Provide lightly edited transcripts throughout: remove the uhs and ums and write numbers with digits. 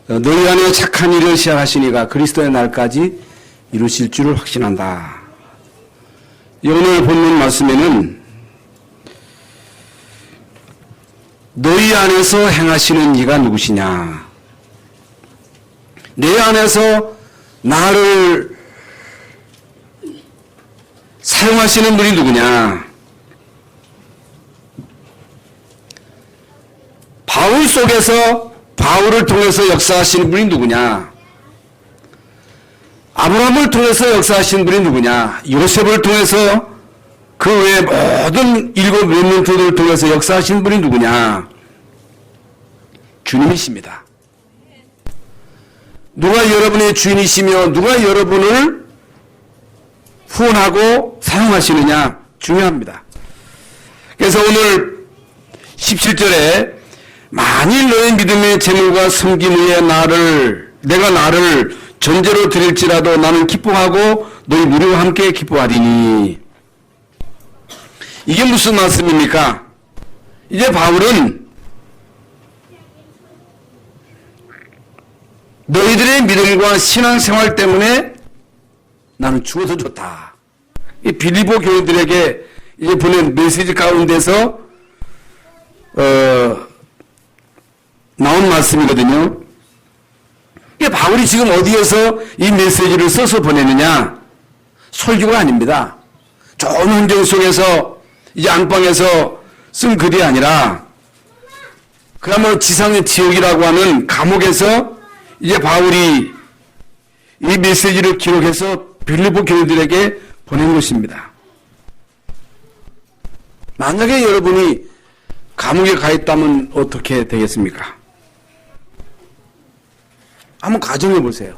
너희 안에 착한 일을 시작하시니가 그리스도의 날까지 이루실 줄을 확신한다. 오늘 본문 말씀에는 너희 안에서 행하시는 이가 누구시냐? 내 안에서 나를 사용하시는 분이 누구냐? 바울 속에서 바울을 통해서 역사하시는 분이 누구냐? 아브라함을 통해서 역사하시는 분이 누구냐? 요셉을 통해서 그 외에 모든 일곱 렘넌트들을 통해서 역사하시는 분이 누구냐? 주님이십니다. 누가 여러분의 주인이시며 누가 여러분을 후원하고 사용하시느냐 중요합니다. 그래서 오늘 17절에 만일 너의 믿음의 재물과 섬김 후에 내가 나를 전제로 드릴지라도 나는 기뻐하고 너희 무리와 함께 기뻐하리니. 이게 무슨 말씀입니까? 이제 바울은 너희들의 믿음과 신앙생활 때문에 나는 죽어도 좋다. 이 빌립보 교인들에게 이제 보낸 메시지 가운데서 나온 말씀이거든요. 이게 바울이 지금 어디에서 이 메시지를 써서 보내느냐? 설교가 아닙니다. 좋은 환경 속에서 이제 안방에서 쓴 글이 아니라 그야말로 지상의 지옥이라고 하는 감옥에서 이제 바울이 이 메시지를 기록해서 빌립보 교인들에게 보낸 것입니다. 만약에 여러분이 감옥에 가 있다면 어떻게 되겠습니까? 한번 가정해 보세요.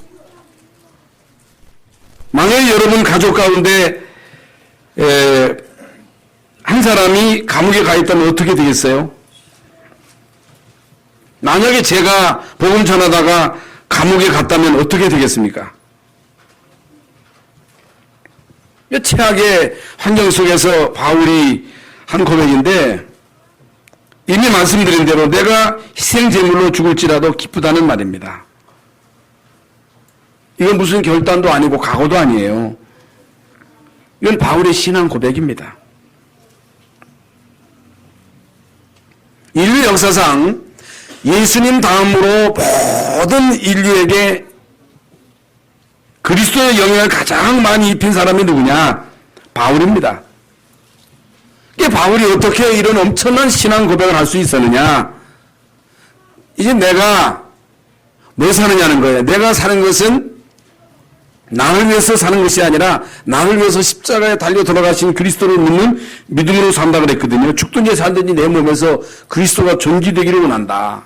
만약에 여러분 가족 가운데 한 사람이 감옥에 가 있다면 어떻게 되겠어요? 만약에 제가 복음 전하다가 감옥에 갔다면 어떻게 되겠습니까? 최악의 환경 속에서 바울이 한 고백인데 이미 말씀드린 대로 내가 희생제물로 죽을지라도 기쁘다는 말입니다. 이건 무슨 결단도 아니고 각오도 아니에요. 이건 바울의 신앙 고백입니다. 인류 역사상 예수님 다음으로 모든 인류에게 그리스도의 영향을 가장 많이 입힌 사람이 누구냐? 바울입니다. 바울이 어떻게 이런 엄청난 신앙 고백을 할 수 있었느냐? 이제 내가 뭐 사느냐는 거예요. 내가 사는 것은 나를 위해서 사는 것이 아니라 나를 위해서 십자가에 달려 돌아가신 그리스도를 믿는 믿음으로 산다 그랬거든요. 죽든지 살든지 내 몸에서 그리스도가 존귀되기를 원한다.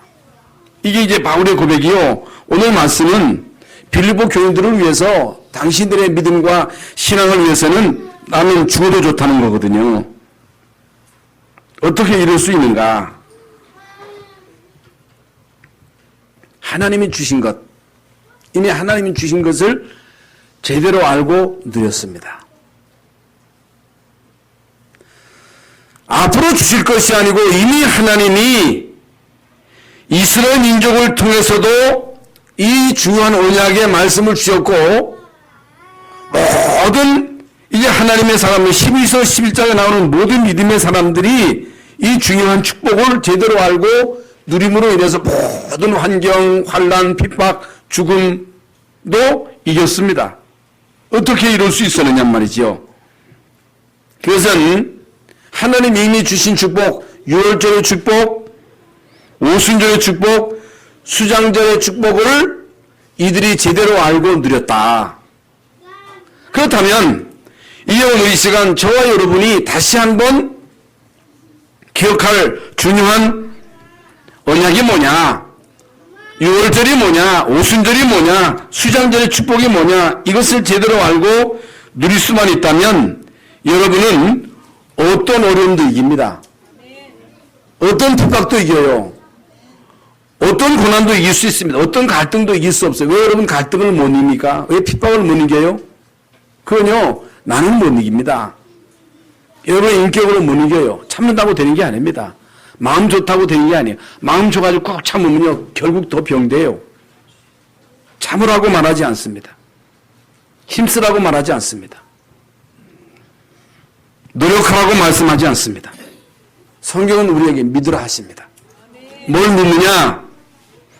이게 이제 바울의 고백이요. 오늘 말씀은 빌립보 교인들을 위해서 당신들의 믿음과 신앙을 위해서는 나는 죽어도 좋다는 거거든요. 어떻게 이럴 수 있는가? 하나님이 주신 것, 이미 하나님이 주신 것을 제대로 알고 누렸습니다. 앞으로 주실 것이 아니고 이미 하나님이 이스라엘 민족을 통해서도 이 중요한 언약의 말씀을 주셨고 모든 이제 하나님의 사람들 12서 11장에 나오는 모든 믿음의 사람들이 이 중요한 축복을 제대로 알고 누림으로 인해서 모든 환경, 환난, 핍박, 죽음도 이겼습니다. 어떻게 이룰 수 있었느냐 말이죠. 그것은 하나님이 이미 주신 축복, 유월절의 축복, 오순절의 축복, 수장절의 축복을 이들이 제대로 알고 누렸다. 그렇다면 이제 오늘 이 시간 저와 여러분이 다시 한번 기억할 중요한 언약이 뭐냐? 유월절이 뭐냐? 오순절이 뭐냐? 수장절의 축복이 뭐냐? 이것을 제대로 알고 누릴 수만 있다면 여러분은 어떤 어려움도 이깁니다. 어떤 핍박도 이겨요. 어떤 고난도 이길 수 있습니다. 어떤 갈등도 이길 수 없어요. 왜 여러분 갈등을 못 이깁니까? 왜 핍박을 못 이겨요? 그건요, 나는 못 이깁니다. 여러분의 인격으로 못 이겨요. 참는다고 되는 게 아닙니다. 마음 좋다고 되는 게 아니에요. 마음 좋아가지고 꽉 참으면요, 결국 더 병돼요. 참으라고 말하지 않습니다. 힘쓰라고 말하지 않습니다. 노력하라고 말씀하지 않습니다. 성경은 우리에게 믿으라 하십니다. 뭘 믿느냐?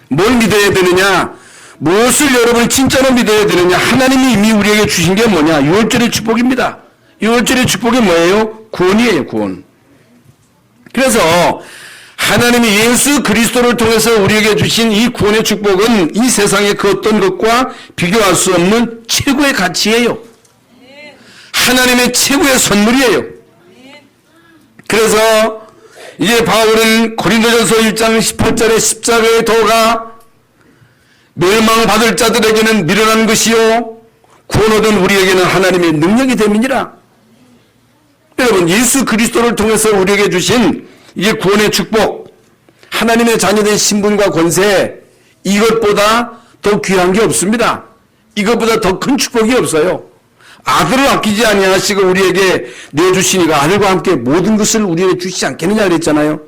뭘 믿어야 되느냐? 무엇을 여러분이 진짜로 믿어야 되느냐? 하나님이 이미 우리에게 주신 게 뭐냐? 6월절의 축복입니다. 6월절의 축복이 뭐예요? 구원이에요, 구원. 그래서 하나님이 예수 그리스도를 통해서 우리에게 주신 이 구원의 축복은 이 세상의 그 어떤 것과 비교할 수 없는 최고의 가치예요. 하나님의 최고의 선물이에요. 그래서 이제 바울은 고린도전서 1장 18절에 십자가의 도가 멸망받을 자들에게는 미련한 것이요 구원 얻은 우리에게는 하나님의 능력이 됨이니라. 여러분, 예수 그리스도를 통해서 우리에게 주신 이게 구원의 축복, 하나님의 자녀된 신분과 권세, 이것보다 더 귀한 게 없습니다. 이것보다 더 큰 축복이 없어요. 아들을 아끼지 아니하시고 우리에게 내주시니까 아들과 함께 모든 것을 우리에게 주시지 않겠느냐 그랬잖아요.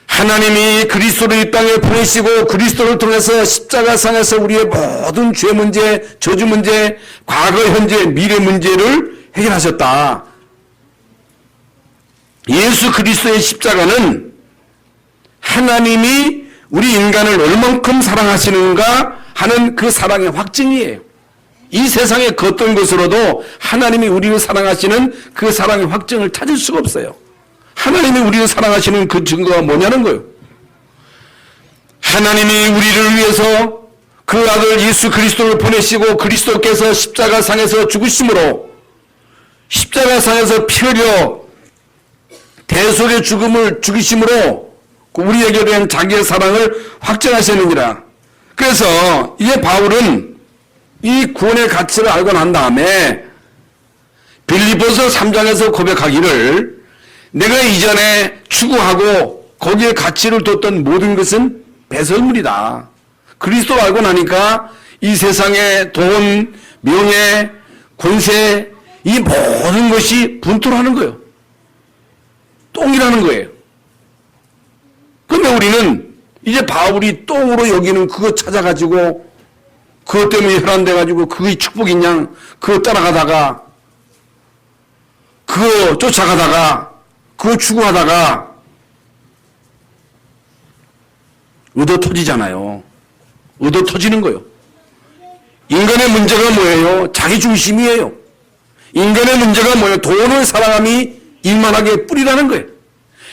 하나님이 그리스도를 이 땅에 보내시고 그리스도를 통해서 십자가상에서 우리의 모든 죄 문제, 저주 문제, 과거, 현재, 미래 문제를 해결하셨다. 예수 그리스도의 십자가는 하나님이 우리 인간을 얼만큼 사랑하시는가 하는 그 사랑의 확증이에요. 이 세상의 그 어떤 것으로도 하나님이 우리를 사랑하시는 그 사랑의 확증을 찾을 수가 없어요. 하나님이 우리를 사랑하시는 그 증거가 뭐냐는 거예요. 하나님이 우리를 위해서 그 아들 예수 그리스도를 보내시고 그리스도께서 십자가상에서 죽으심으로 십자가상에서 피 흘려 대속의 죽음을 죽이심으로 우리에게 대한 자기의 사랑을 확증하셨느니라. 그래서 이제 바울은 이 구원의 가치를 알고 난 다음에 빌립보서 3장에서 고백하기를 내가 이전에 추구하고 거기에 가치를 뒀던 모든 것은 배설물이다. 그리스도를 알고 나니까 이 세상의 돈, 명예, 권세 이 모든 것이 분투하는 거예요. 똥이라는 거예요. 그런데 우리는 이제 바울이 똥으로 여기는 그거 찾아가지고 그것 때문에 혈안돼가지고 그게 축복인 양 그거 따라가다가 그거 쫓아가다가 그거 추구하다가 얻어 터지잖아요. 얻어 터지는 거예요. 인간의 문제가 뭐예요? 자기 중심이에요. 인간의 문제가 뭐예요? 돈을 사랑함이 일만하게 뿌리라는 거예요.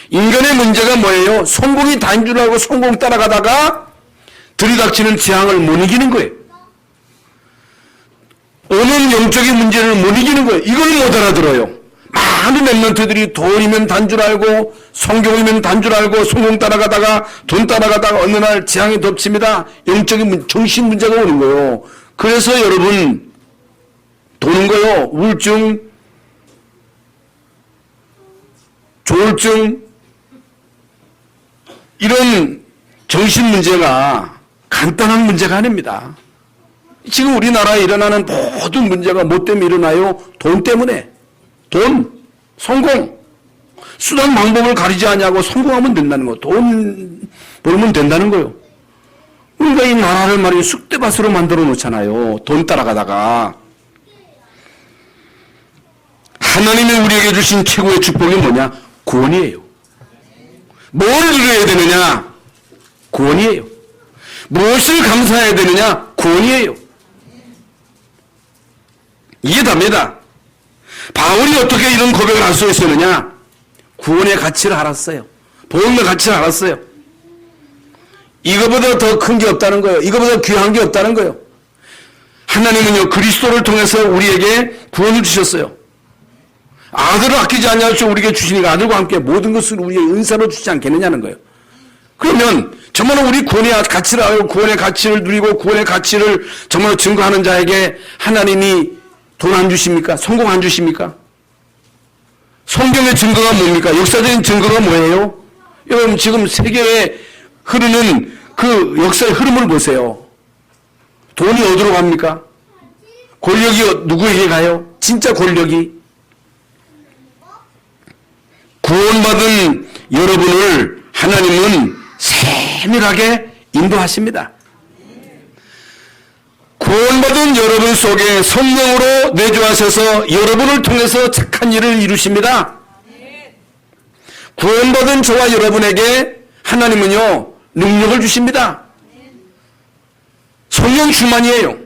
인간의 문제가 뭐예요? 성공이 다인 줄 알고 성공 따라가다가 들이닥치는 재앙을 못 이기는 거예요. 오는 영적인 문제를 못 이기는 거예요. 이걸 못 알아들어요. 많은 랩런트들이 돈이면 단 줄 알고 성경이면 단 줄 알고 성공 따라가다가 돈 따라가다가 어느 날 재앙이 덮칩니다. 영적인 정신 문제가 오는 거예요. 그래서 여러분 도는 거예요. 우울증, 조울증 이런 정신 문제가 간단한 문제가 아닙니다. 지금 우리나라에 일어나는 모든 문제가 뭐 때문에 일어나요? 돈 때문에. 돈, 성공, 수단 방법을 가리지 않냐고 성공하면 된다는 거. 돈 벌면 된다는 거요. 우리가 이 나라를 말이에요. 쑥대밭으로 만들어 놓잖아요. 돈 따라가다가. 하나님이 우리에게 주신 최고의 축복이 뭐냐? 구원이에요. 뭘 누려야 되느냐? 구원이에요. 무엇을 감사해야 되느냐? 구원이에요. 이게 답니다. 바울이 어떻게 이런 고백을 할 수 있었느냐? 구원의 가치를 알았어요. 복음의 가치를 알았어요. 이거보다 더 큰 게 없다는 거예요. 이거보다 귀한 게 없다는 거예요. 하나님은요, 그리스도를 통해서 우리에게 구원을 주셨어요. 아들을 아끼지 않냐고 우리에게 주시니까 아들과 함께 모든 것을 우리에게 은사로 주지 않겠느냐는 거예요. 그러면 정말 우리 구원의 가치를 알고 구원의 가치를 누리고 구원의 가치를 정말 증거하는 자에게 하나님이 돈 안 주십니까? 성공 안 주십니까? 성경의 증거가 뭡니까? 역사적인 증거가 뭐예요? 여러분 지금 세계에 흐르는 그 역사의 흐름을 보세요. 돈이 어디로 갑니까? 권력이 누구에게 가요? 진짜 권력이. 구원받은 여러분을 하나님은 세밀하게 인도하십니다. 구원받은 여러분 속에 성령으로 내주하셔서 여러분을 통해서 착한 일을 이루십니다. 구원받은 저와 여러분에게 하나님은요, 능력을 주십니다. 성령 충만이에요.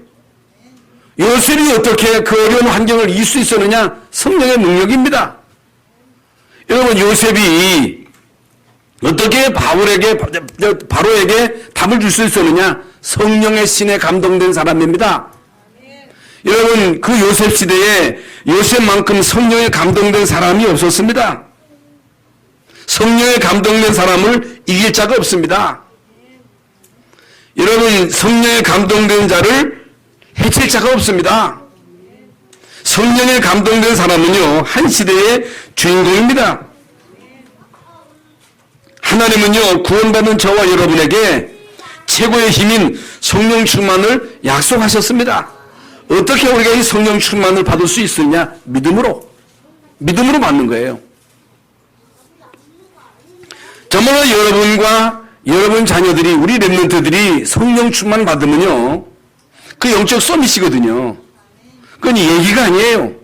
요셉이 어떻게 그 어려운 환경을 이길 수 있었느냐? 성령의 능력입니다. 여러분, 요셉이 어떻게 바로에게 답을 줄 수 있었느냐? 성령의 신에 감동된 사람입니다. 여러분, 그 요셉 시대에 요셉만큼 성령에 감동된 사람이 없었습니다. 성령에 감동된 사람을 이길 자가 없습니다. 여러분, 성령에 감동된 자를 해칠 자가 없습니다. 성령에 감동된 사람은요, 한 시대의 주인공입니다. 하나님은요, 구원받은 저와 여러분에게 최고의 힘인 성령 충만을 약속하셨습니다. 어떻게 우리가 이 성령 충만을 받을 수 있느냐? 믿음으로 받는 거예요. 정말로 여러분과 여러분 자녀들이, 우리 렘넌트들이 성령 충만 받으면요, 그 영적 서밋이거든요. 그건 얘기가 아니에요.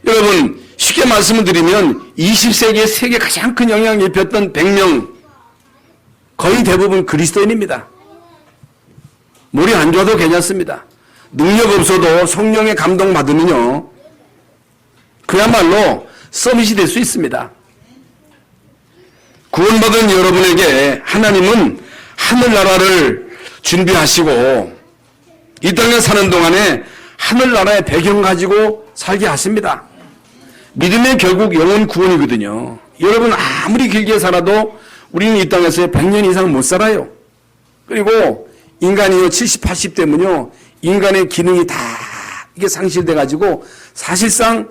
여러분, 쉽게 말씀을 드리면 20세기에 세계 가장 큰 영향을 입혔던 100명, 거의 대부분 그리스도인입니다. 머리 안 좋아도 괜찮습니다. 능력 없어도 성령의 감동 받으면요, 그야말로 서밋이 될 수 있습니다. 구원받은 여러분에게 하나님은 하늘나라를 준비하시고 이 땅에 사는 동안에 하늘나라의 배경 가지고 살게 하십니다. 믿음의 결국 영혼 구원이거든요. 여러분, 아무리 길게 살아도 우리는 이 땅에서 100년 이상 못 살아요. 그리고 인간이요, 70, 80 되면요, 인간의 기능이 다 이게 상실돼 가지고 사실상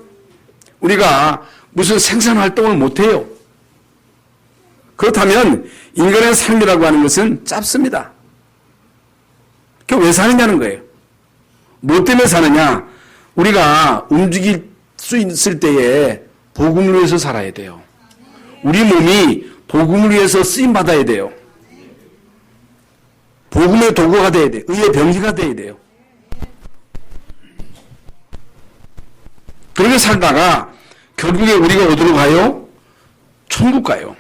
우리가 무슨 생산 활동을 못 해요. 그렇다면 인간의 삶이라고 하는 것은 짧습니다. 그게 왜 사느냐는 거예요. 뭐 때문에 사느냐? 우리가 움직일 수 있을 때에 복음을 위해서 살아야 돼요. 우리 몸이 복음을 위해서 쓰임받아야 돼요. 복음의 도구가 돼야 돼요. 의의 병기가 돼야 돼요. 그렇게 살다가 결국에 우리가 어디로 가요? 천국 가요.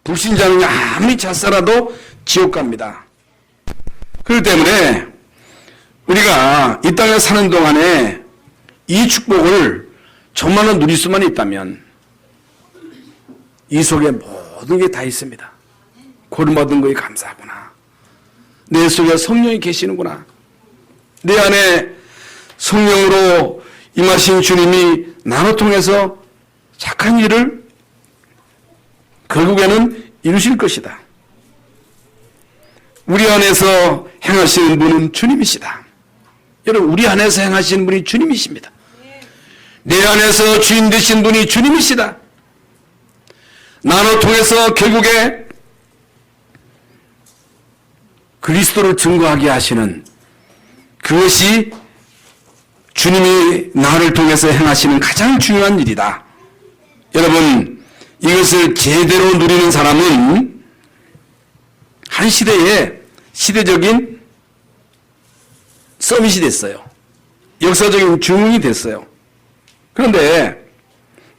불신자는 아무리 잘 살아도 지옥 갑니다. 그렇기 때문에 우리가 이 땅에 사는 동안에 이 축복을 정말로 누릴 수만 있다면 이 속에 모든 게 다 있습니다. 구원받은 거에 감사하구나. 내 속에 성령이 계시는구나. 내 안에 성령으로 임하신 주님이 나를 통해서 착한 일을 결국에는 이루실 것이다. 우리 안에서 행하시는 분은 주님이시다. 여러분, 우리 안에서 행하시는 분이 주님이십니다. 내 안에서 주인 되신 분이 주님이시다. 나를 통해서 결국에 그리스도를 증거하게 하시는, 그것이 주님이 나를 통해서 행하시는 가장 중요한 일이다. 여러분, 이것을 제대로 누리는 사람은 한 시대에 시대적인 서밋이 됐어요. 역사적인 중흥이 됐어요. 그런데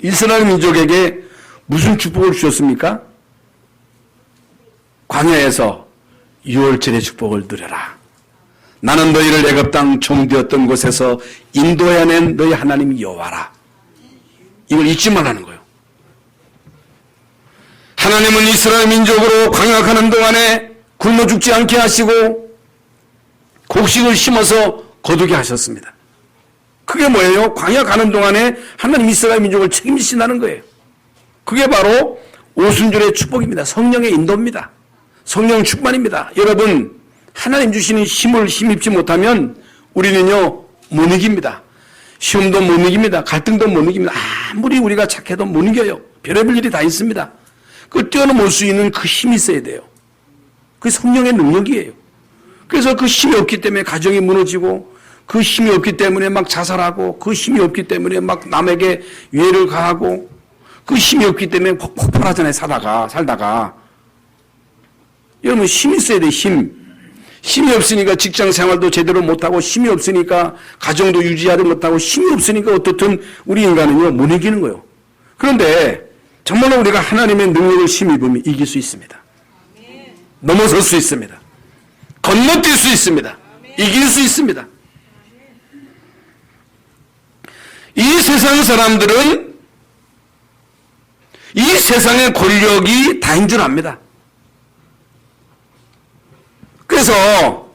이스라엘 민족에게 무슨 축복을 주셨습니까? 광야에서 유월절의 축복을 누려라. 나는 너희를 애굽 땅 종되었던 곳에서 인도해낸 너희 하나님 여호와라. 이걸 잊지 말라는 거예요. 하나님은 이스라엘 민족으로 광야 가는 동안에 굶어 죽지 않게 하시고 곡식을 심어서 거두게 하셨습니다. 그게 뭐예요? 광야 가는 동안에 하나님 이스라엘 민족을 책임지신다는 거예요. 그게 바로 오순절의 축복입니다. 성령의 인도입니다. 성령 충만입니다. 여러분, 하나님 주시는 힘을 힘입지 못하면 우리는요, 못 이깁니다. 시험도 못 이깁니다. 갈등도 못 이깁니다. 아무리 우리가 착해도 못 이겨요. 별의별 일이 다 있습니다. 그 뛰어넘을 수 있는 그 힘이 있어야 돼요. 그게 성령의 능력이에요. 그래서 그 힘이 없기 때문에 가정이 무너지고, 그 힘이 없기 때문에 막 자살하고, 그 힘이 없기 때문에 막 남에게 위해를 가하고, 그 힘이 없기 때문에 폭발하잖아요. 살다가. 여러분, 힘이 있어야 돼요. 힘. 힘이 없으니까 직장 생활도 제대로 못하고, 힘이 없으니까 가정도 유지하지 못하고, 힘이 없으니까 어떻든 우리 인간은요, 못 이기는 거예요. 그런데 정말로 우리가 하나님의 능력을 힘입으면 이길 수 있습니다. 넘어설 수 있습니다. 건너뛸 수 있습니다. 이길 수 있습니다. 이 세상 사람들은 이 세상의 권력이 다인 줄 압니다. 그래서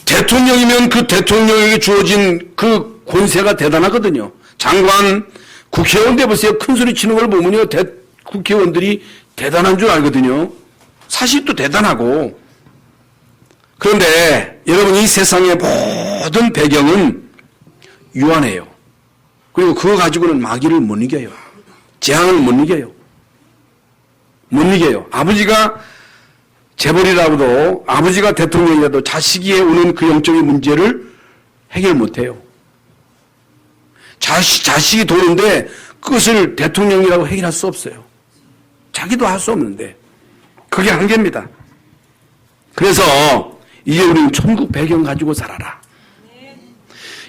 대통령이면 그 대통령에게 주어진 그 권세가 대단하거든요. 장관, 국회의원들 보세요. 큰 소리 치는 걸 보면요, 국회의원들이 대단한 줄 알거든요. 사실 또 대단하고. 그런데 여러분, 이 세상의 모든 배경은 유한해요. 그리고 그거 가지고는 마귀를 못 이겨요. 재앙을 못 이겨요. 못 이겨요. 아버지가 재벌이라도, 아버지가 대통령이라도 자식이 오는 그 영적인 문제를 해결 못 해요. 자식이 도는데 그것을 대통령이라고 해결할 수 없어요. 자기도 할 수 없는데. 그게 한계입니다. 그래서 이제 우리는 천국 배경 가지고 살아라.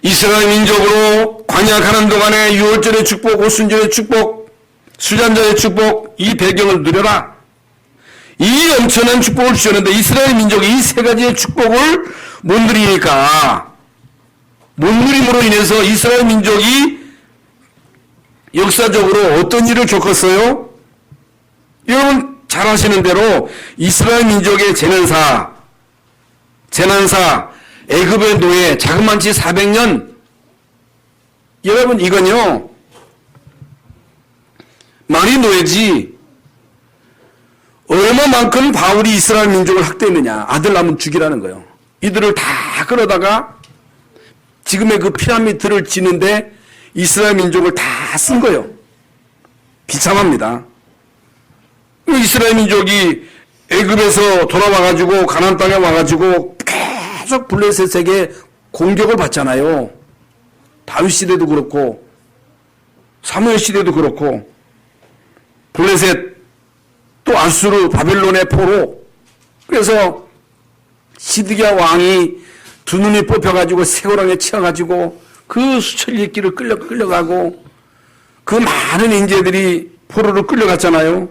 이스라엘 민족으로 광야가는 동안에 유월절의 축복, 오순절의 축복, 수잔절의 축복, 이 배경을 누려라. 이 엄청난 축복을 주셨는데 이스라엘 민족이 이 세 가지의 축복을 못 누리니까, 못 누림으로 인해서 이스라엘 민족이 역사적으로 어떤 일을 겪었어요? 여러분 잘 아시는 대로 이스라엘 민족의 재난사, 애굽의 노예, 자그만치 400년. 여러분 이건요, 말이 노예지. 얼마만큼 바울이 이스라엘 민족을 학대했느냐. 아들 낳으면 죽이라는 거예요. 이들을 다 끌어다가 지금의 그 피라미드를 짓는데 이스라엘 민족을 다 쓴 거예요. 비참합니다. 이스라엘 민족이 애굽에서 돌아와가지고 가나안 땅에 와가지고 계속 블레셋에게 공격을 받잖아요. 다윗 시대도 그렇고 사무엘 시대도 그렇고, 블레셋 또 아수르 바벨론의 포로. 그래서 시드기야 왕이 두 눈이 뽑혀가지고 새우랑에 치여가지고 그 수천리의 길을 끌려가고 그 많은 인재들이 포로로 끌려갔잖아요.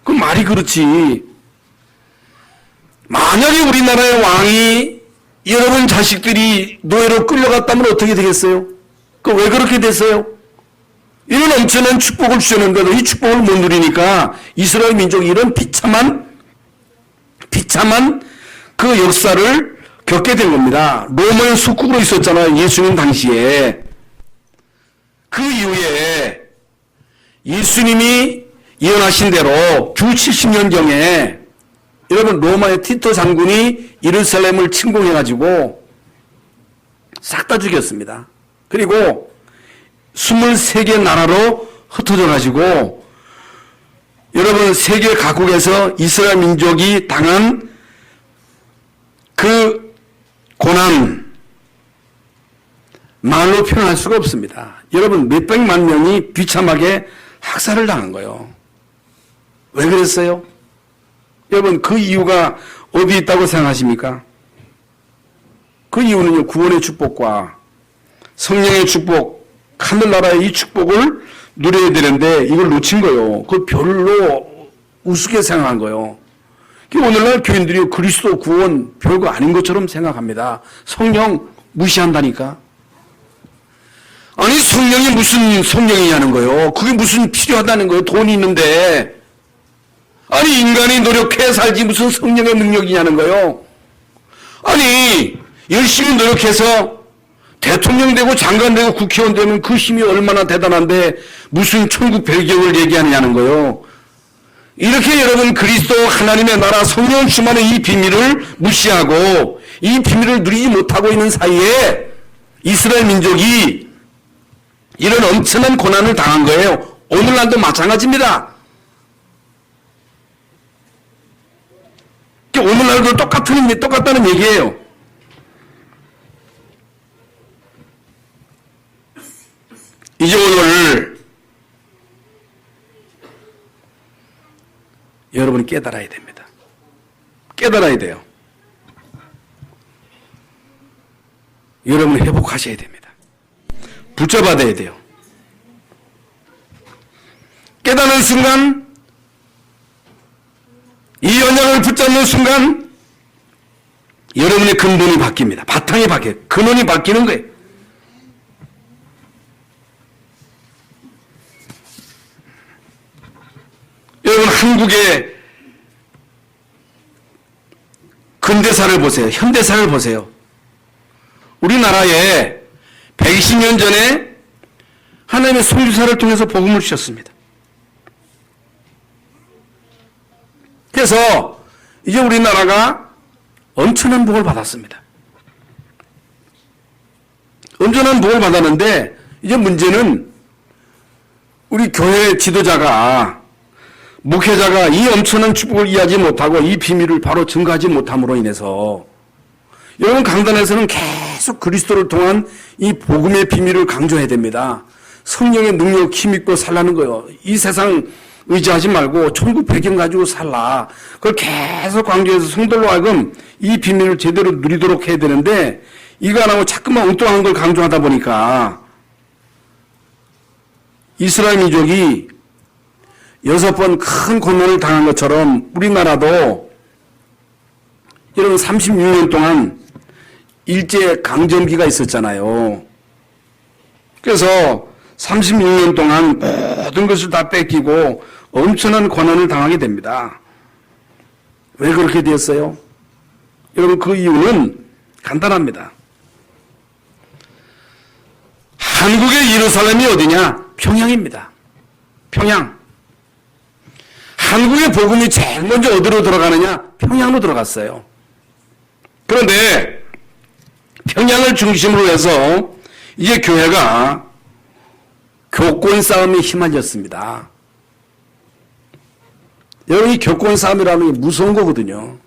그 말이 그렇지. 만약에 우리나라의 왕이 여러분 자식들이 노예로 끌려갔다면 어떻게 되겠어요? 그 왜 그렇게 됐어요? 이런 엄청난 축복을 주셨는데도 이 축복을 못 누리니까 이스라엘 민족이 이런 비참한 그 역사를 겪게 된 겁니다. 로마의 속국으로 있었잖아요. 예수님 당시에. 그 이후에 예수님이 예언하신 대로 주 70년경에 여러분 로마의 티토 장군이 예루살렘을 침공해가지고 싹 다 죽였습니다. 그리고 23개 나라로 흩어져가지고 여러분 세계 각국에서 이스라엘 민족이 당한 그 고난 말로 표현할 수가 없습니다. 여러분 몇백만 명이 비참하게 학살을 당한 거예요. 왜 그랬어요? 여러분 그 이유가 어디 있다고 생각하십니까? 그 이유는요, 구원의 축복과 성령의 축복, 하늘나라의 이 축복을 누려야 되는데 이걸 놓친 거예요. 그걸 별로 우습게 생각한 거예요. 오늘날 교인들이 그리스도 구원 별거 아닌 것처럼 생각합니다. 성령 무시한다니까. 아니 성령이 무슨 성령이냐는 거예요. 그게 무슨 필요하다는 거예요. 돈이 있는데. 아니 인간이 노력해 살지 무슨 성령의 능력이냐는 거예요. 아니 열심히 노력해서 대통령 되고 장관 되고 국회의원 되면 그 힘이 얼마나 대단한데 무슨 천국 배경을 얘기하느냐는 거예요. 이렇게 여러분 그리스도 하나님의 나라 성령 충만의 이 비밀을 무시하고 이 비밀을 누리지 못하고 있는 사이에 이스라엘 민족이 이런 엄청난 고난을 당한 거예요. 오늘날도 마찬가지입니다. 오늘날도 똑같다는 얘기예요. 이제 오늘 여러분이 깨달아야 됩니다. 깨달아야 돼요. 여러분 회복하셔야 됩니다. 붙잡아야 돼요. 깨닫는 순간, 이 언약을 붙잡는 순간 여러분의 근본이 바뀝니다. 바탕이 바뀌어요. 근원이 바뀌는 거예요. 여러분 한국의 근대사를 보세요. 현대사를 보세요. 우리나라에 120년 전에 하나님의 선지자를 통해서 복음을 주셨습니다. 그래서 이제 우리나라가 엄청난 복을 받았습니다. 엄청난 복을 받았는데 이제 문제는 우리 교회 지도자가 목회자가 이 엄청난 축복을 이해하지 못하고 이 비밀을 바로 증거하지 못함으로 인해서 여러분 강단에서는 계속 그리스도를 통한 이 복음의 비밀을 강조해야 됩니다. 성령의 능력 힘입고 살라는 거예요. 이 세상 의지하지 말고 천국 배경 가지고 살라. 그걸 계속 강조해서 성도로 하여금 이 비밀을 제대로 누리도록 해야 되는데 이거 안 하고 자꾸만 엉뚱한 걸 강조하다 보니까 이스라엘 민족이 6번 큰 고난을 당한 것처럼 우리나라도 여러분 36년 동안 일제 강점기가 있었잖아요. 그래서 36년 동안 모든 것을 다 뺏기고 엄청난 고난을 당하게 됩니다. 왜 그렇게 되었어요? 여러분 그 이유는 간단합니다. 한국의 예루살렘이 어디냐? 평양입니다. 평양. 한국의 복음이 제일 먼저 어디로 들어가느냐? 평양으로 들어갔어요. 그런데 평양을 중심으로 해서 이제 교회가 교권 싸움에 휘말렸습니다. 여러분 이 교권 싸움이라는 게 무서운 거거든요.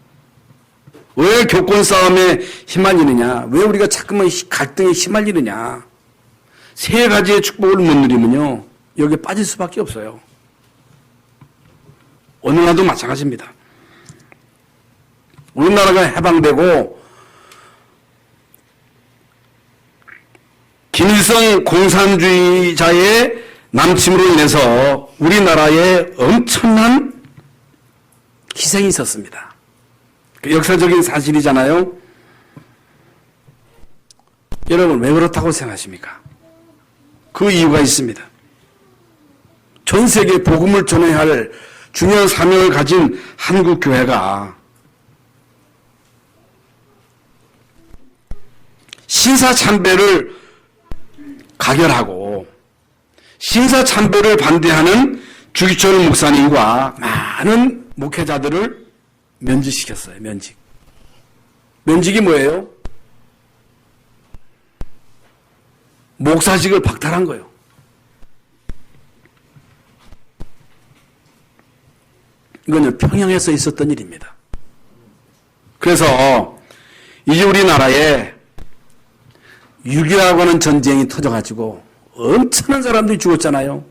왜 교권 싸움에 휘말리느냐? 왜 우리가 자꾸만 갈등에 휘말리느냐? 세 가지의 축복을 못 누리면요 여기에 빠질 수밖에 없어요. 어느 나라도 마찬가지입니다. 우리나라가 해방되고 김일성 공산주의자의 남침으로 인해서 우리나라에 엄청난 희생이 있었습니다. 역사적인 사실이잖아요. 여러분 왜 그렇다고 생각하십니까? 그 이유가 있습니다. 전 세계에 복음을 전해야 할 중요한 사명을 가진 한국 교회가 신사참배를 가결하고 신사참배를 반대하는 주기철 목사님과 많은 목회자들을 면직시켰어요. 면직. 면직이 뭐예요? 목사직을 박탈한 거예요. 이건 평양에서 있었던 일입니다. 그래서 이제 우리나라에 6.25라고 하는 전쟁이 터져가지고 엄청난 사람들이 죽었잖아요.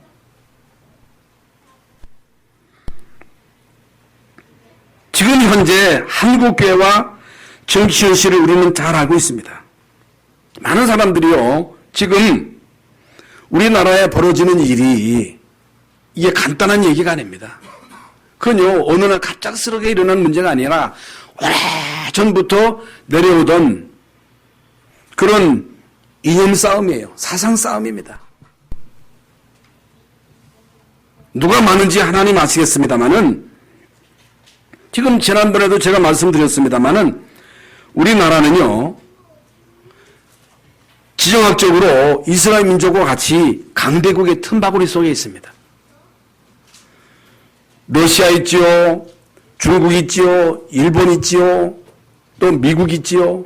지금 현재 한국교회와 정치 현실을 우리는 잘 알고 있습니다. 많은 사람들이요, 지금 우리나라에 벌어지는 일이 이게 간단한 얘기가 아닙니다. 그건요, 어느 날 갑작스럽게 일어난 문제가 아니라 오래전부터 내려오던 그런 이념 싸움이에요. 사상 싸움입니다. 누가 많은지 하나님 아시겠습니다만은 지금 지난번에도 제가 말씀드렸습니다만은 우리나라는요 지정학적으로 이스라엘 민족과 같이 강대국의 틈바구니 속에 있습니다. 러시아 있지요, 중국 있지요, 일본 있지요, 또 미국 있지요.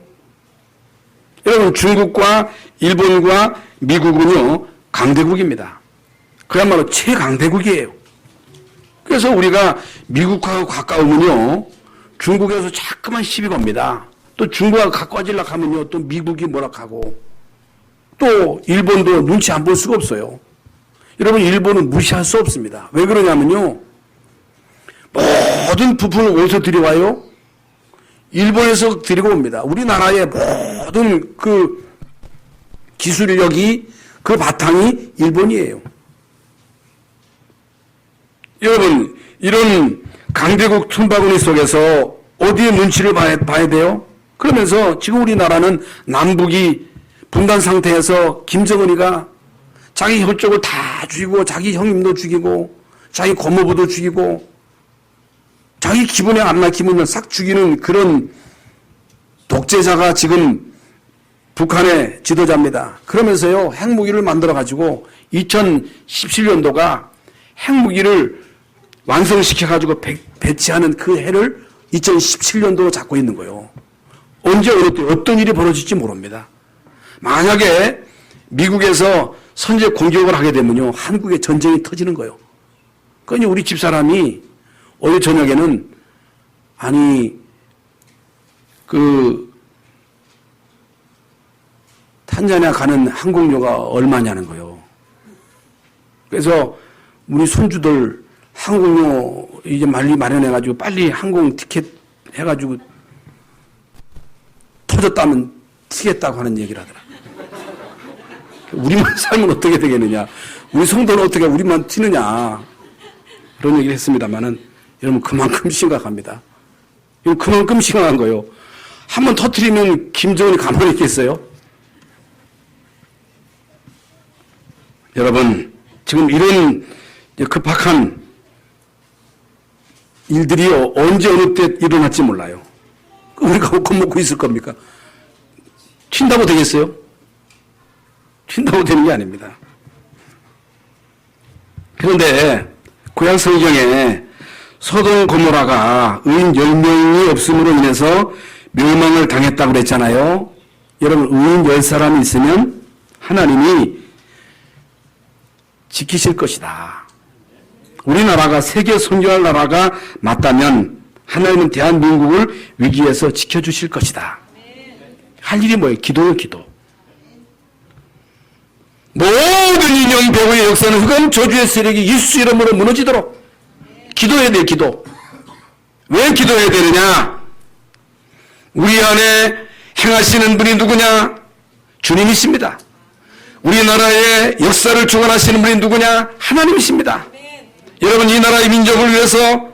여러분 중국과 일본과 미국은요 강대국입니다. 그야말로 최강대국이에요. 그래서 우리가 미국하고 가까우면요 중국에서 자꾸만 시비 겁니다. 또 중국하고 가까워지려고 하면요 또 미국이 뭐라 하고 또 일본도 눈치 안 볼 수가 없어요. 여러분 일본은 무시할 수 없습니다. 왜 그러냐면요 모든 부품을 어디서 들여와요? 일본에서 들이고 옵니다. 우리나라의 모든 그 기술력이 그 바탕이 일본이에요. 여러분, 이런 강대국 틈바구니 속에서 어디에 눈치를 봐야 돼요? 그러면서 지금 우리나라는 남북이 분단 상태에서 김정은이가 자기 혈족을 다 죽이고 자기 형님도 죽이고 자기 고모부도 죽이고 자기 기분에 안 막히면 싹 죽이는 그런 독재자가 지금 북한의 지도자입니다. 그러면서요, 핵무기를 만들어가지고 2017년도가 핵무기를 완성시켜가지고 배치하는 그 해를 2017년도로 잡고 있는 거예요. 언제 어떤 일이 벌어질지 모릅니다. 만약에 미국에서 선제 공격을 하게 되면요, 한국에 전쟁이 터지는 거예요. 그러니 우리 집사람이 어제 저녁에는 탄자니아 가는 항공료가 얼마냐는 거예요. 그래서 우리 손주들 항공료 이제 마련해가지고 빨리 항공 티켓 해가지고 터졌다면 튀겠다고 하는 얘기를 하더라. 우리만 살면 어떻게 되겠느냐. 우리 성도는 어떻게 우리만 튀느냐. 그런 얘기를 했습니다만은 여러분 그만큼 심각합니다. 이거 그만큼 심각한 거예요. 한번 터뜨리면 김정은이 가만히 있겠어요? 여러분, 지금 이런 급박한 일들이 언제 어느 때 일어날지 몰라요. 우리가 겁먹고 있을 겁니까? 튄다고 되겠어요? 튄다고 되는 게 아닙니다. 그런데 구약 성경에 소돔 고모라가 의인 10명이 없음으로 인해서 멸망을 당했다고 그랬잖아요. 여러분, 의인 10사람이 있으면 하나님이 지키실 것이다. 우리나라가 세계 선교할 나라가 맞다면 하나님은 대한민국을 위기에서 지켜주실 것이다. 할 일이 뭐예요? 기도요, 기도. 모든 인형 배후의 역사는 흑암 저주의 세력이 예수 이름으로 무너지도록 기도해야 돼, 기도. 왜 기도해야 되느냐? 우리 안에 행하시는 분이 누구냐? 주님이십니다. 우리나라의 역사를 주관하시는 분이 누구냐? 하나님이십니다. 여러분, 이 나라의 민족을 위해서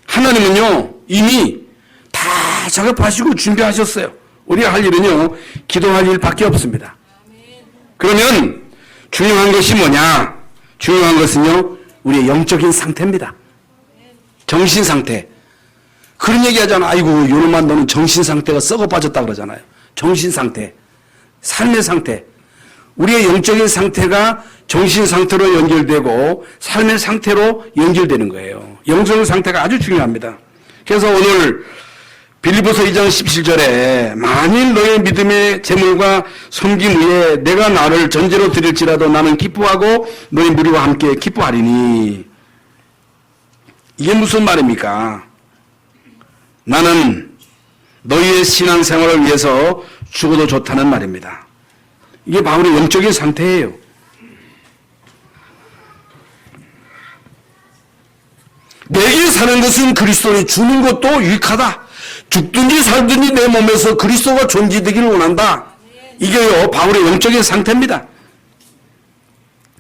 하나님은요, 이미 다 작업하시고 준비하셨어요. 우리가 할 일은요, 기도할 일밖에 없습니다. 그러면 중요한 것이 뭐냐? 중요한 것은요, 우리의 영적인 상태입니다. 정신 상태. 그런 얘기 하잖아. 아이고, 요놈만 너는 정신 상태가 썩어 빠졌다 그러잖아요. 정신 상태. 삶의 상태. 우리의 영적인 상태가 정신 상태로 연결되고 삶의 상태로 연결되는 거예요. 영적인 상태가 아주 중요합니다. 그래서 오늘 빌립보서 2장 17절에 만일 너의 믿음의 재물과 섬김 위에 내가 나를 전제로 드릴지라도 나는 기뻐하고 너희 무리와 함께 기뻐하리니. 이게 무슨 말입니까? 나는 너희의 신앙생활을 위해서 죽어도 좋다는 말입니다. 이게 바울의 영적인 상태예요. 내게 사는 것은 그리스도니 주는 것도 유익하다. 죽든지 살든지 내 몸에서 그리스도가 존재되기를 원한다. 이게요, 바울의 영적인 상태입니다.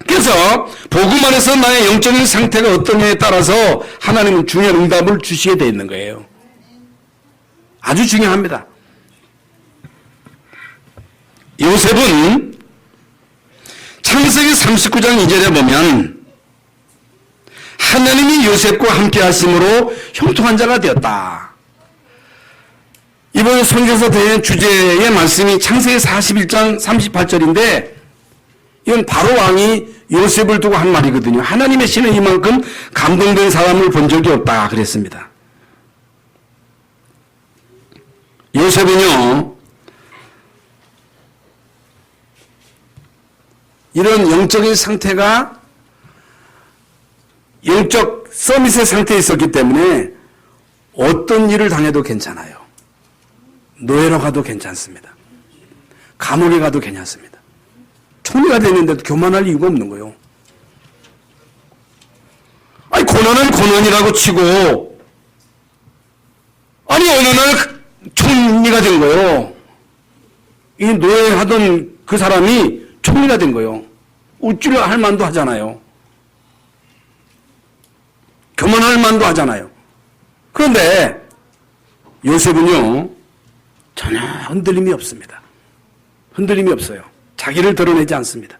그래서 복음 안에서 나의 영적인 상태가 어떠냐에 따라서 하나님은 중요한 응답을 주시게 되어 있는 거예요. 아주 중요합니다. 요셉은 창세기 39장 2절에 보면 하나님이 요셉과 함께 하심으로 형통한 자가 되었다. 이번 선교사 대회 주제의 말씀이 창세기 41장 38절인데 이건 바로 왕이 요셉을 두고 한 말이거든요. 하나님의 신은 이만큼 감동된 사람을 본 적이 없다 그랬습니다. 요셉은요, 이런 영적인 상태가 영적 서밋의 상태에 있었기 때문에 어떤 일을 당해도 괜찮아요. 노예로 가도 괜찮습니다. 감옥에 가도 괜찮습니다. 총리가 됐는데도 교만할 이유가 없는 거예요. 아니, 고난은 고난이라고 치고, 아니 어느 날 총리가 된 거예요. 이 노예하던 그 사람이 총리가 된 거예요. 우쭐 할 만도 하잖아요. 교만할 만도 하잖아요. 그런데 요셉은요 전혀 흔들림이 없습니다. 흔들림이 없어요. 자기를 드러내지 않습니다.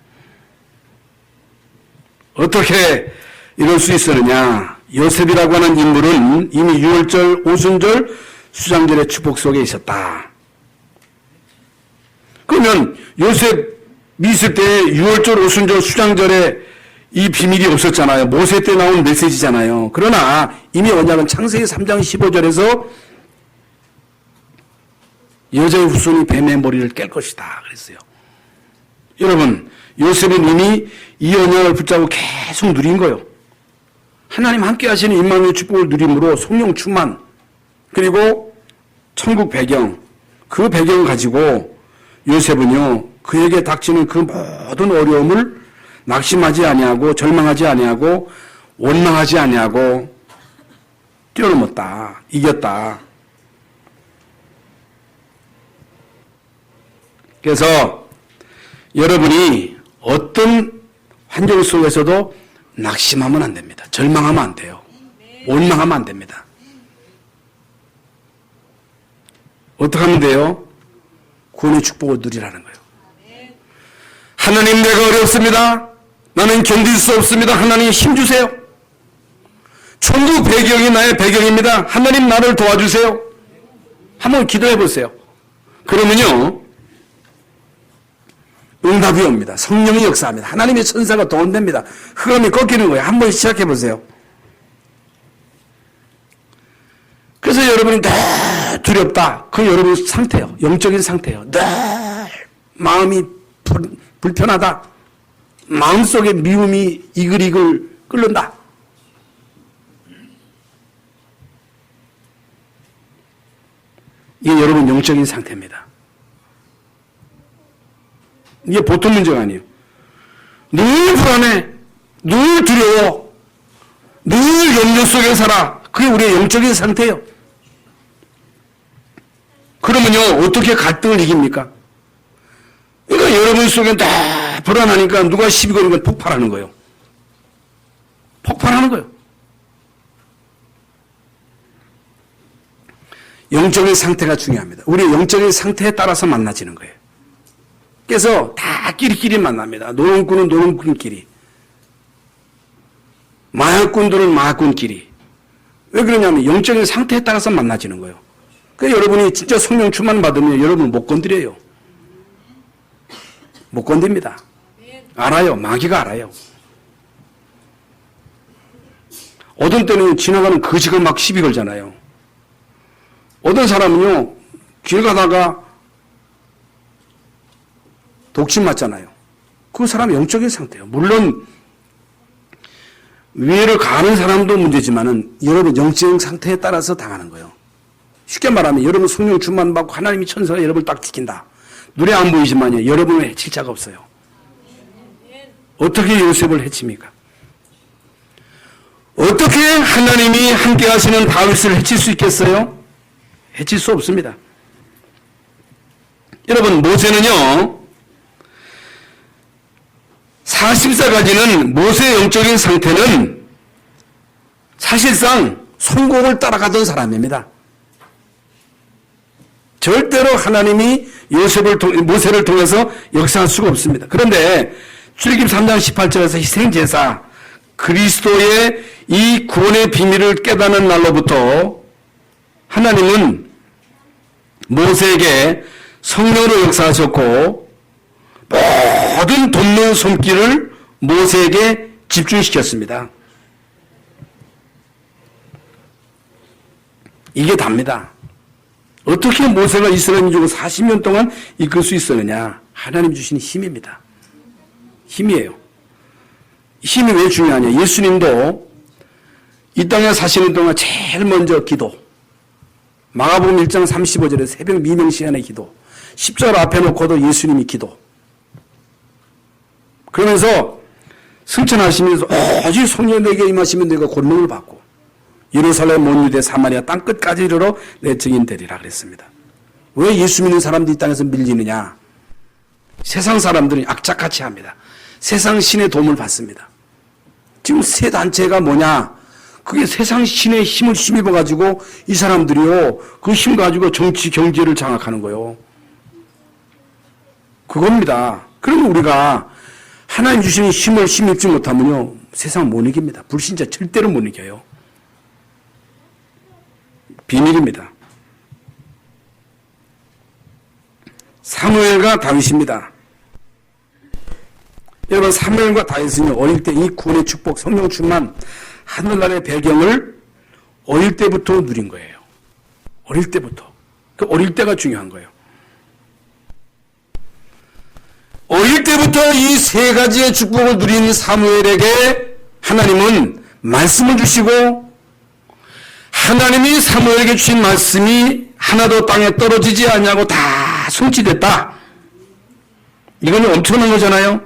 어떻게 이럴 수 있었느냐? 요셉이라고 하는 인물은 이미 유월절, 오순절, 수장절의 축복 속에 있었다. 그러면 요셉이 있을 때 유월절, 오순절, 수장절에 이 비밀이 없었잖아요. 모세 때 나온 메시지잖아요. 그러나 이미 언약은 창세기 3장 15절에서 여자의 후손이 뱀의 머리를 깰 것이다 그랬어요. 여러분, 요셉은 이미 이 언약을 붙잡고 계속 누린 거예요. 하나님 함께 하시는 임마누엘 축복을 누림으로 성령 충만, 그리고 천국 배경, 그 배경을 가지고 요셉은요 그에게 닥치는 그 모든 어려움을 낙심하지 아니하고 절망하지 아니하고 원망하지 아니하고 뛰어넘었다. 이겼다. 그래서 여러분이 어떤 환경 속에서도 낙심하면 안 됩니다. 절망하면 안 돼요. 원망하면 안 됩니다. 어떻게 하면 돼요? 구원의 축복을 누리라는 거예요. 하나님, 내가 어렵습니다. 나는 견딜 수 없습니다. 하나님 힘주세요. 천국 배경이 나의 배경입니다. 하나님 나를 도와주세요. 한번 기도해 보세요. 그러면요 응답이 옵니다. 성령이 역사합니다. 하나님의 천사가 동원됩니다. 흑암이 꺾이는 거예요. 한번 시작해 보세요. 그래서 여러분이 늘 두렵다. 그 여러분 상태예요. 영적인 상태예요. 늘 마음이 불편하다. 마음속에 미움이 이글이글 끓는다. 이게 여러분 영적인 상태입니다. 이게 보통 문제가 아니에요. 늘 불안해, 늘 두려워, 늘 염려 속에 살아. 그게 우리의 영적인 상태예요. 그러면요 어떻게 갈등을 이깁니까? 그러니까 여러분 속에 다 불안하니까 누가 시비 거는 건 폭발하는 거예요. 폭발하는 거예요. 영적인 상태가 중요합니다. 우리의 영적인 상태에 따라서 만나지는 거예요. 그래서 다 끼리끼리 만납니다. 노름꾼은 노름꾼끼리, 마약꾼들은 마약꾼끼리. 왜 그러냐면 영적인 상태에 따라서 만나지는 거예요. 그래서 여러분이 진짜 성령 충만 받으면 여러분을 못 건드려요. 못 건듭니다. 알아요. 마귀가 알아요. 어떤 때는 지나가는 거지가 막 시비 걸잖아요. 어떤 사람은요 길 가다가 독침 맞잖아요. 그 사람의 영적인 상태예요. 물론 위해를 가하는 사람도 문제지만은 여러분 영적인 상태에 따라서 당하는 거예요. 쉽게 말하면 여러분 성령 충만 받고 하나님이 천사가 여러분을 딱 지킨다. 눈에 안 보이지만요 여러분을 해칠 자가 없어요. 어떻게 요셉을 해칩니까? 어떻게 하나님이 함께 하시는 다윗을 해칠 수 있겠어요? 해칠 수 없습니다. 여러분 모세는요 40세까지는 모세의 영적인 상태는 사실상 성공을 따라가던 사람입니다. 절대로 하나님이 모세를 통해서 역사할 수가 없습니다. 그런데 출애굽 3장 18절에서 희생제사 그리스도의 이 구원의 비밀을 깨닫는 날로부터 하나님은 모세에게 성령으로 역사하셨고 모든 돕는 손길을 모세에게 집중시켰습니다. 이게 답니다. 어떻게 모세가 이스라엘 민족을 40년 동안 이끌 수 있었느냐? 하나님 주신 힘입니다. 힘이에요. 힘이 왜 중요하냐? 예수님도 이 땅에 사시는 동안 제일 먼저 기도, 마가복음 1장 35절에 새벽 미명 시간에 기도, 십자가 앞에 놓고도 예수님이 기도. 그러면서 승천하시면서 오직 성령에게 임하시면 내가 권능을 받고 예루살렘 온 유대 사마리아 땅끝까지 이르러 내 증인 되리라 그랬습니다. 왜 예수 믿는 사람들이 이 땅에서 밀리느냐? 세상 사람들은 악착같이 합니다. 세상 신의 도움을 받습니다. 지금 세 단체가 뭐냐? 그게 세상 신의 힘을 힘입어 가지고 이 사람들이요, 그 힘 가지고 정치 경제를 장악하는 거예요. 그겁니다. 그러면 우리가 하나님 주시는 힘을 힘입지 못하면요, 세상 못 이깁니다. 불신자 절대로 못 이겨요. 비밀입니다. 사무엘과 다윗입니다. 여러분, 사무엘과 다윗은요, 어릴 때 이 구원의 축복, 성령 충만, 하늘나라의 배경을 어릴 때부터 누린 거예요. 어릴 때부터. 그 어릴 때가 중요한 거예요. 어릴 때부터 이 세 가지의 축복을 누린 사무엘에게 하나님은 말씀을 주시고, 하나님이 사무엘에게 주신 말씀이 하나도 땅에 떨어지지 않냐고 다 성취됐다. 이거는 엄청난 거잖아요.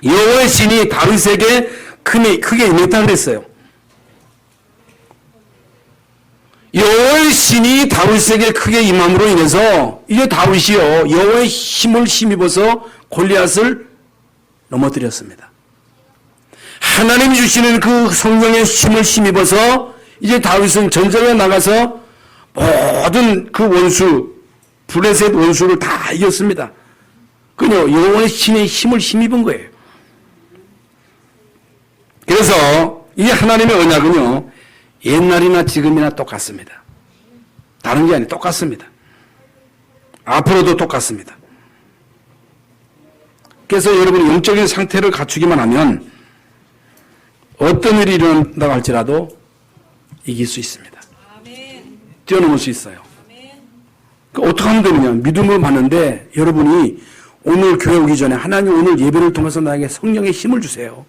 여호와의 신이 다윗에게 크게 임했다 그랬어요. 여호와의 신이 다윗에게 크게 임함으로 인해서 이제 다윗이요, 여호와의 힘을 힘입어서 골리앗을 넘어뜨렸습니다. 하나님이 주시는 그 성령의 힘을 힘입어서 이제 다윗은 전쟁에 나가서 모든 그 원수, 블레셋 원수를 다 이겼습니다. 그녀 여호와의 신의 힘을 힘입은 거예요. 그래서 이 하나님의 언약은요, 옛날이나 지금이나 똑같습니다. 다른 게 아니라 똑같습니다. 앞으로도 똑같습니다. 그래서 여러분이 영적인 상태를 갖추기만 하면 어떤 일이 일어난다고 할지라도 이길 수 있습니다. 뛰어넘을 수 있어요. 어떻게 하면 되느냐? 믿음을 받는데 여러분이 오늘 교회 오기 전에 하나님 오늘 예배를 통해서 나에게 성령의 힘을 주세요.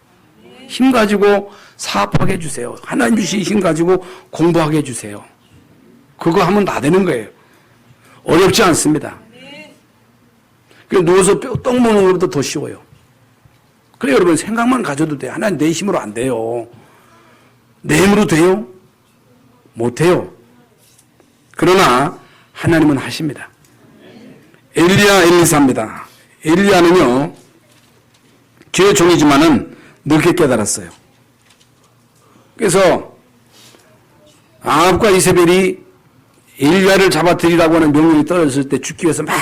힘 가지고 사업하게 해주세요. 하나님 주신 힘 가지고 공부하게 해주세요. 그거 하면 다 되는 거예요. 어렵지 않습니다. 누워서 떡 먹는 것보다 더 쉬워요. 그래 여러분 생각만 가져도 돼요. 하나님 내 힘으로 안 돼요. 내 힘으로 돼요? 못해요. 그러나 하나님은 하십니다. 엘리야 엘리사입니다. 엘리야는요, 주의 종이지만은 늦게 깨달았어요. 그래서 아합과 이세벨이 엘리야를 잡아들이라고 하는 명령이 떨어졌을 때 죽기 위해서 막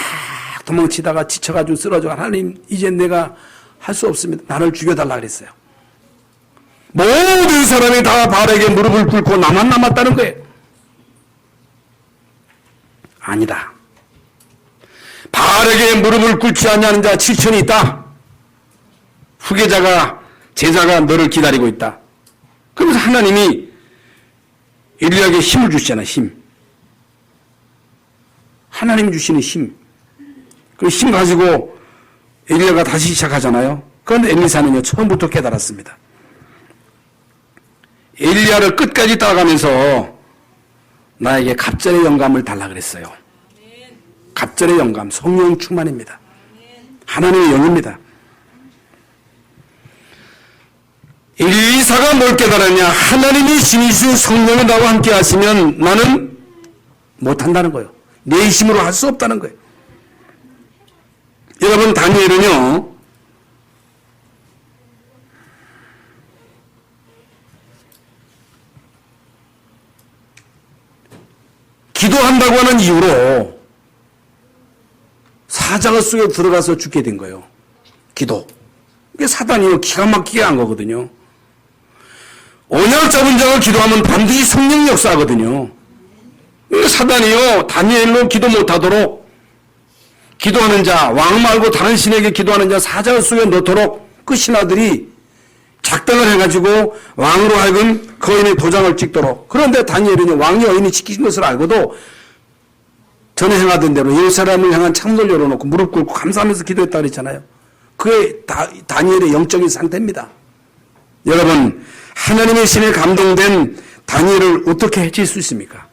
도망치다가 지쳐가지고 쓰러져. 하나님 이제 내가 할 수 없습니다. 나를 죽여달라 그랬어요. 모든 사람이 다 바알에게 무릎을 꿇고 나만 남았다는 거예요. 아니다. 바알에게 무릎을 꿇지 않냐는 자 7천이 있다. 후계자가 제자가 너를 기다리고 있다. 그러면서 하나님이 엘리야에게 힘을 주시잖아요. 힘. 하나님이 주시는 힘. 그 힘 가지고 엘리야가 다시 시작하잖아요. 그런데 엘리사는요, 처음부터 깨달았습니다. 엘리야를 끝까지 따라가면서 나에게 갑절의 영감을 달라 그랬어요. 갑절의 영감, 성령 충만입니다. 하나님의 영입니다. 엘리사가 뭘 깨달았냐? 하나님이 신이신 성령을 나와 함께 하시면 나는 못한다는 거예요. 내 힘으로 할 수 없다는 거예요. 여러분, 다니엘은요, 기도한다고 하는 이유로 사자가 속에 들어가서 죽게 된 거예요. 기도. 이게 사단이요, 기가 막히게 한 거거든요. 언약 잡은 자가 기도하면 반드시 성령 역사하거든요. 사단이요, 다니엘로 기도 못하도록 기도하는 자, 왕 말고 다른 신에게 기도하는 자 사자 속에 넣도록 그 신하들이 작당을 해가지고 왕으로 하여금 거인의 도장을 찍도록. 그런데 다니엘은요, 왕이 여인이 지키신 것을 알고도 전에 행하던 대로 예루살렘을 향한 창문을 열어놓고 무릎 꿇고 감사하면서 기도했다 그랬잖아요. 그게 다니엘의 영적인 상태입니다. 여러분, 하나님의 신에 감동된 다니엘을 어떻게 해칠 수 있습니까?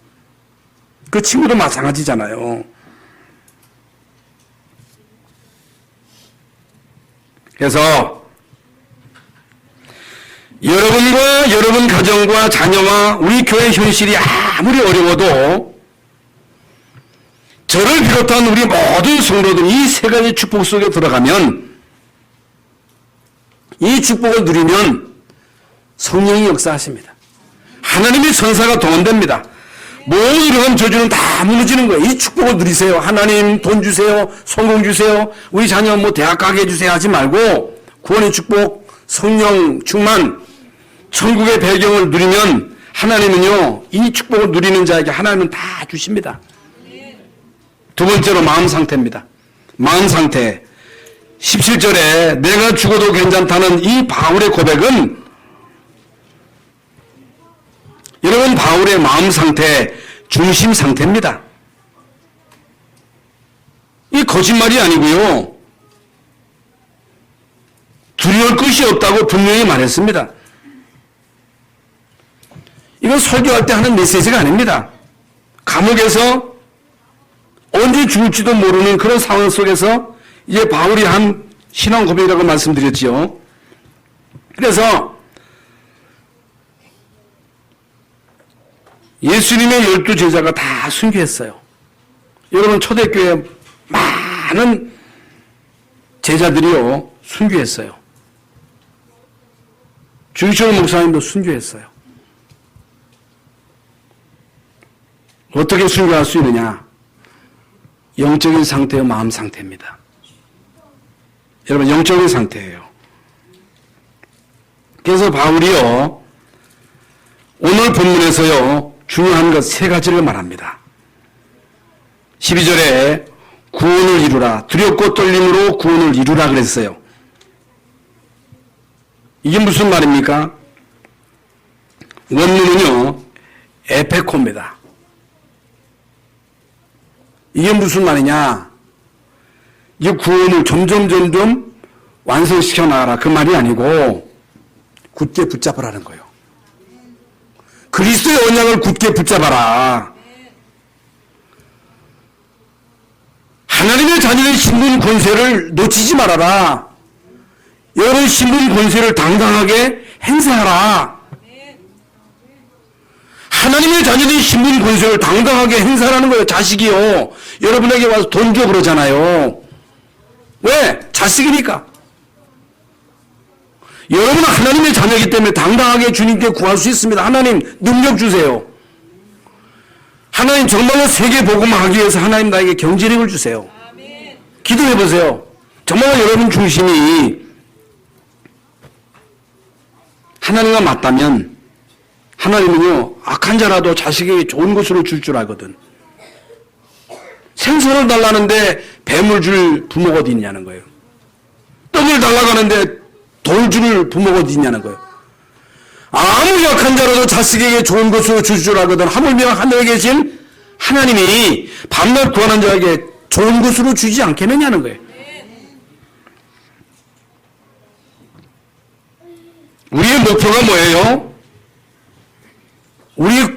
그 친구도 마찬가지잖아요. 그래서 여러분과 여러분 가정과 자녀와 우리 교회 현실이 아무리 어려워도 저를 비롯한 우리 모든 성도들 이 세 가지 축복 속에 들어가면, 이 축복을 누리면 성령이 역사하십니다. 하나님의 천사가 동원됩니다. 모든 이러한 저주는 다 무너지는 거예요. 이 축복을 누리세요. 하나님 돈 주세요. 성공 주세요. 우리 자녀 뭐 대학 가게 해주세요 하지 말고 구원의 축복, 성령 충만, 천국의 배경을 누리면 하나님은요, 이 축복을 누리는 자에게 하나님은 다 주십니다. 두 번째로 마음 상태입니다. 마음 상태. 17절에 내가 죽어도 괜찮다는 이 바울의 고백은 여러분 바울의 마음 상태, 중심 상태입니다. 이 거짓말이 아니고요. 두려울 것이 없다고 분명히 말했습니다. 이건 설교할 때 하는 메시지가 아닙니다. 감옥에서 언제 죽을지도 모르는 그런 상황 속에서 이제 바울이 한 신앙 고백이라고 말씀드렸지요. 그래서 예수님의 12제자가 다 순교했어요. 여러분 초대교회 많은 제자들이요 순교했어요. 주기철 목사님도 순교했어요. 어떻게 순교할 수 있느냐? 영적인 상태와 마음 상태입니다. 여러분 영적인 상태예요. 그래서 바울이요 오늘 본문에서요 중요한 것 세 가지를 말합니다. 12절에 구원을 이루라, 두렵고 떨림으로 구원을 이루라 그랬어요. 이게 무슨 말입니까? 원문은요 에페코입니다. 이게 무슨 말이냐? 이 구원을 점점 완성시켜 나가라 그 말이 아니고 굳게 붙잡으라는 거예요. 그리스도의 언약을 굳게 붙잡아라. 하나님의 자녀의 신분 권세를 놓치지 말아라. 여러분 신분 권세를 당당하게 행사하라. 하나님의 자녀들이 신분 권세를 당당하게 행사하는 거예요. 자식이요. 여러분에게 와서 돈 줘 그러잖아요. 왜? 자식이니까. 여러분은 하나님의 자녀이기 때문에 당당하게 주님께 구할 수 있습니다. 하나님 능력 주세요. 하나님 정말로 세계 복음을 하기 위해서 하나님 나에게 경제력을 주세요. 기도해 보세요. 정말로 여러분 중심이 하나님과 맞다면 하나님은요 악한 자라도 자식에게 좋은 것으로 줄 줄 알거든. 생선을 달라는데 뱀을 줄 부모가 어디 있냐는 거예요. 떡을 달라가는데 돌 줄 부모가 어디 있냐는 거예요. 아무 약한 자라도 자식에게 좋은 것으로 줄 줄 알거든. 하물며 하늘에 계신 하나님이 밤낮 구하는 자에게 좋은 것으로 주지 않겠느냐는 거예요. 우리의 목표가 뭐예요? 우리의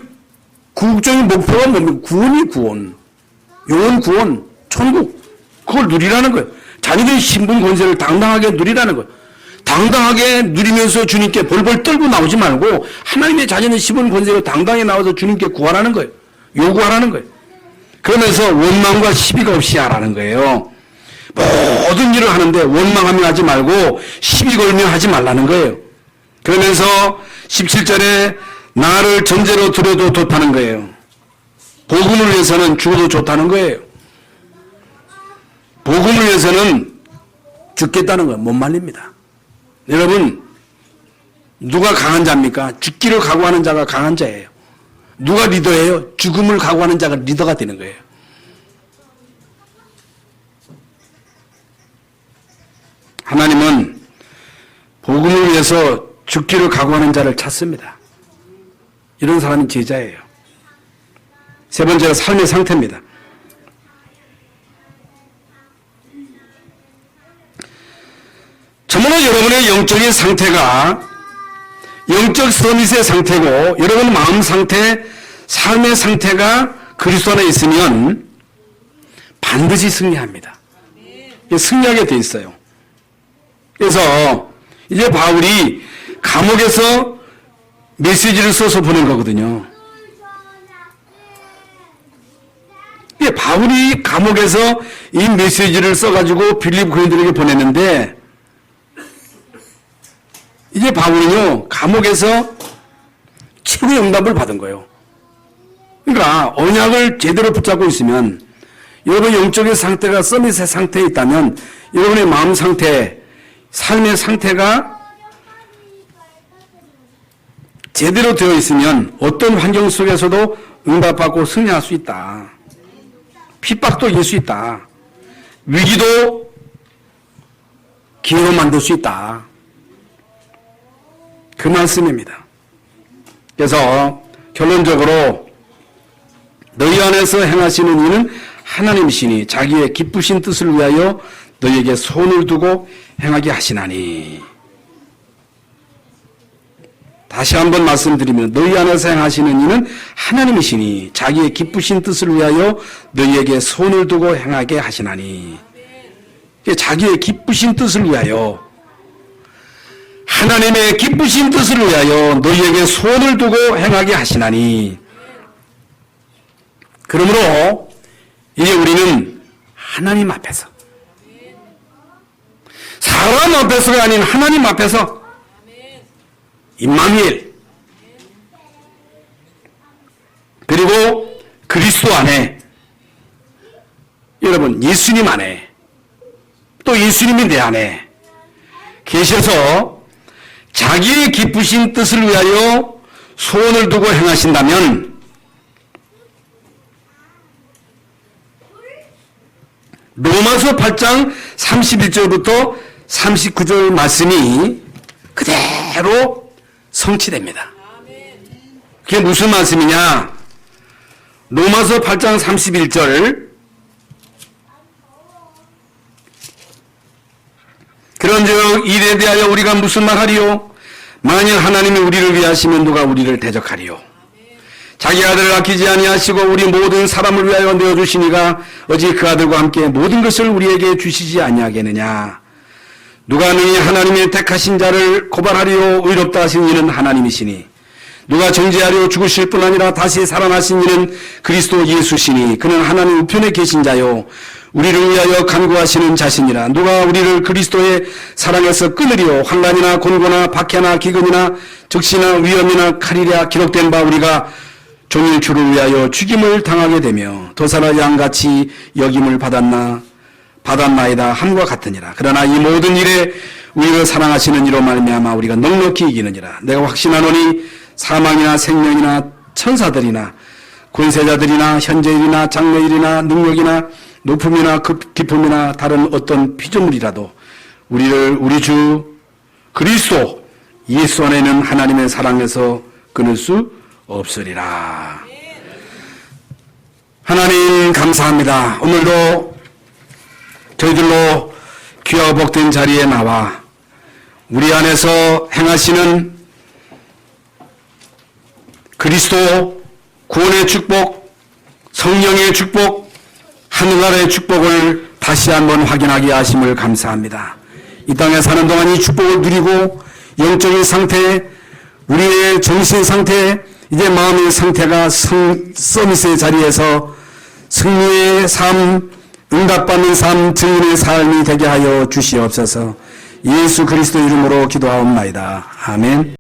궁극적인 목표가 뭡니까? 구원이 구원. 영원 구원, 천국. 그걸 누리라는 거예요. 자녀들의 신분 권세를 당당하게 누리라는 거예요. 당당하게 누리면서 주님께 벌벌 떨고 나오지 말고 하나님의 자녀는 신분 권세로 당당히 나와서 주님께 구하라는 거예요. 요구하라는 거예요. 그러면서 원망과 시비가 없이 하라는 거예요. 모든 일을 하는데 원망하며 하지 말고 시비 걸며 하지 말라는 거예요. 그러면서 17절에 나를 전제로 들여도 좋다는 거예요. 복음을 위해서는 죽어도 좋다는 거예요. 복음을 위해서는 죽겠다는 건 못 말립니다. 여러분 누가 강한 자입니까? 죽기를 각오하는 자가 강한 자예요. 누가 리더예요? 죽음을 각오하는 자가 리더가 되는 거예요. 하나님은 복음을 위해서 죽기를 각오하는 자를 찾습니다. 이런 사람이 제자예요. 세 번째가 삶의 상태입니다. 정말로 여러분의 영적인 상태가 영적 서밋의 상태고 여러분 마음 상태, 삶의 상태가 그리스도 안에 있으면 반드시 승리합니다. 승리하게 돼 있어요. 그래서 이제 바울이 감옥에서 메시지를 써서 보낸 거거든요. 바울이 감옥에서 이 메시지를 써가지고 빌립 교인들에게 보냈는데, 이제 바울은요, 감옥에서 최고의 응답을 받은 거예요. 그러니까 언약을 제대로 붙잡고 있으면, 여러분 영적인 상태가 서밋의 상태에 있다면 여러분의 마음 상태, 삶의 상태가 제대로 되어 있으면 어떤 환경 속에서도 응답받고 승리할 수 있다. 핍박도 이길 수 있다. 위기도 기회로 만들 수 있다. 그 말씀입니다. 그래서 결론적으로 너희 안에서 행하시는 이는 하나님이시니 자기의 기쁘신 뜻을 위하여 너희에게 손을 두고 행하게 하시나니. 다시 한번 말씀드리면 너희 안에서 행하시는 이는 하나님이시니 자기의 기쁘신 뜻을 위하여 너희에게 손을 두고 행하게 하시나니. 자기의 기쁘신 뜻을 위하여, 하나님의 기쁘신 뜻을 위하여 너희에게 손을 두고 행하게 하시나니. 그러므로 이제 우리는 하나님 앞에서, 사람 앞에서가 아닌 하나님 앞에서, 임마누엘, 그리고 그리스도 안에, 여러분 예수님 안에, 또 예수님이 내 안에 계셔서 자기의 기쁘신 뜻을 위하여 소원을 두고 행하신다면 로마서 8장 31절부터 39절 말씀이 그대로 성취됩니다. 그게 무슨 말씀이냐? 로마서 8장 31절, 그런즉 이에 대하여 우리가 무슨 말하리요? 만일 하나님이 우리를 위하시면 누가 우리를 대적하리요? 자기 아들을 아끼지 아니하시고 우리 모든 사람을 위하여 내어주시니가 어찌 그 아들과 함께 모든 것을 우리에게 주시지 아니하겠느냐? 누가 능히 하나님의 택하신 자를 고발하리요? 의롭다 하신 이는 하나님이시니 누가 정죄하려 죽으실 뿐 아니라 다시 살아나신 이는 그리스도 예수시니 그는 하나님 우편에 계신 자요 우리를 위하여 간구하시는 자신이라. 누가 우리를 그리스도의 사랑에서 끊으리요? 환난이나 곤고나 박해나 기근이나 적시나 위험이나 칼이랴. 기록된 바 우리가 종일 주를 위하여 죽임을 당하게 되며 도사나 양같이 여김을 받았나이다 함과 같으니라. 그러나 이 모든 일에 우리를 사랑하시는 이로 말미암아 우리가 넉넉히 이기느니라. 내가 확신하노니 사망이나 생명이나 천사들이나 권세자들이나 현재일이나 장래일이나 능력이나 높음이나 깊음이나 다른 어떤 피조물이라도 우리를 우리 주 그리스도 예수 안에 있는 하나님의 사랑에서 끊을 수 없으리라. 하나님 감사합니다. 오늘도 저희들로 귀하고 복된 자리에 나와 우리 안에서 행하시는 그리스도 구원의 축복, 성령의 축복, 하늘나라의 축복을 다시 한번 확인하게 하심을 감사합니다. 이 땅에 사는 동안 이 축복을 누리고 영적인 상태, 우리의 정신 상태, 이제 마음의 상태가 서밋의 자리에서 승리의 삶, 응답받는 삶, 증인의 삶이 되게 하여 주시옵소서. 예수 그리스도 이름으로 기도하옵나이다. 아멘.